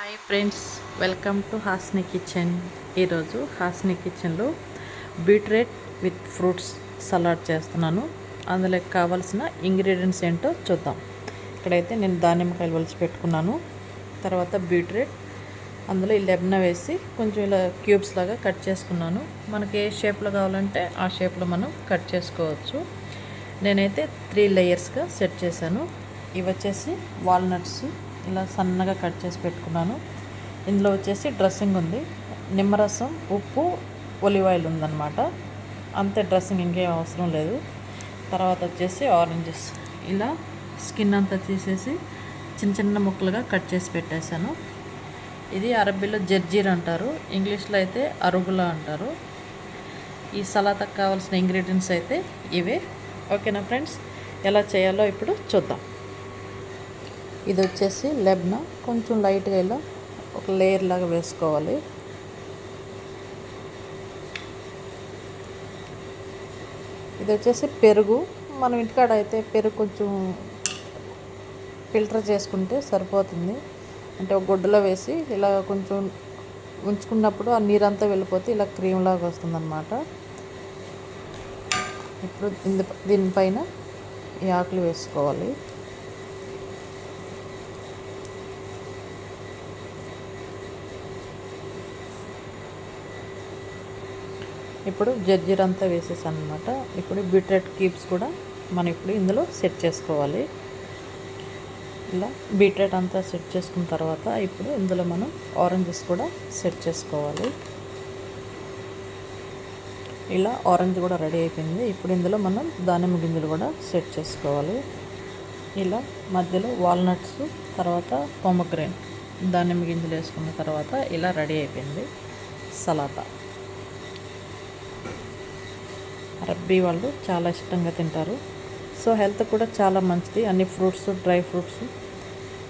Hi friends, welcome to Hasni kitchen. ఈరోజు హాస్ని కిచెన్లో beetroot with fruits salad చేస్తున్నాను. అందులోకి కావాల్సిన ఇంగ్రీడియంట్స్ ఏంటో చూద్దాం. ఇక్కడైతే నేను దానిమ్మకాయలు వలిచి పెట్టుకున్నాను. తర్వాత బీట్రూట్, అందులో ఈ లెమన్ వేసి కొంచెం ఇలా క్యూబ్స్ లాగా కట్ చేసుకున్నాను. మనకి ఏ షేప్లో కావాలంటే ఆ షేప్లో మనం కట్ చేసుకోవచ్చు. నేనైతే 3 లేయర్స్గా సెట్ చేశాను. ఇవి వచ్చేసి వాల్నట్స్ ఇలా సన్నగా కట్ చేసి పెట్టుకున్నాను. ఇందులో వచ్చేసి డ్రెస్సింగ్ ఉంది, నిమ్మరసం, ఉప్పు, ఒలివ్ ఆయిల్ ఉందన్నమాట. అంతే, డ్రెస్సింగ్ ఇంకేం అవసరం లేదు. తర్వాత వచ్చేసి ఆరెంజెస్ ఇలా స్కిన్ అంతా తీసేసి చిన్న చిన్న ముక్కలుగా కట్ చేసి పెట్టేశాను. ఇది అరబీలో జర్జీర్ అంటారు, ఇంగ్లీష్లో అయితే అరుగులా అంటారు. ఈ సలాడ్కి కావాల్సిన ఇంగ్రీడియంట్స్ అయితే ఇవే. ఓకేనా ఫ్రెండ్స్, ఎలా చేయాలో ఇప్పుడు చూద్దాం. ఇది వచ్చేసి లెబ్నా, కొంచెం లైట్గా ఇలా ఒక లేయర్ లాగా వేసుకోవాలి. ఇది వచ్చేసి పెరుగు. మనం ఇంటికాడ అయితే పెరుగు కొంచెం ఫిల్టర్ చేసుకుంటే సరిపోతుంది. అంటే ఒక గుడ్డలో వేసి ఇలా కొంచెం ఉంచుకున్నప్పుడు ఆ నీరంతా వెళ్ళిపోతే ఇలా క్రీమ్ లాగా వస్తుందన్నమాట. ఇప్పుడు దీనిపైన ఈ ఆకులు వేసుకోవాలి. ఇప్పుడు జర్జీర్ అంతా వేసేసాను అనమాట. ఇప్పుడు బీట్రూట్ క్యూబ్స్ కూడా మనం ఇప్పుడు ఇందులో సెట్ చేసుకోవాలి. ఇలా బీట్రూట్ అంతా సెట్ చేసుకున్న తర్వాత ఇప్పుడు ఇందులో మనం ఆరెంజెస్ కూడా సెట్ చేసుకోవాలి. ఇలా ఆరెంజ్ కూడా రెడీ అయిపోయింది. ఇప్పుడు ఇందులో మనం దానిమ్మ గింజలు కూడా సెట్ చేసుకోవాలి. ఇలా మధ్యలో వాల్నట్స్, తర్వాత పొమగ్రెనేట్, దానిమ్మ గింజలు వేసుకున్న తర్వాత ఇలా రెడీ అయిపోయింది సలాతా. అరబ్బీ వాళ్ళు చాలా ఇష్టంగా తింటారు. సో హెల్త్ కూడా చాలా మంచిది. అన్ని fruits, dry fruits,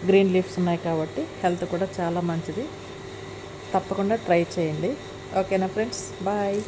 green leaves ఉన్నాయి కాబట్టి హెల్త్ కూడా చాలా మంచిది. తప్పకుండా ట్రై చేయండి. ఓకేనా ఫ్రెండ్స్, బాయ్.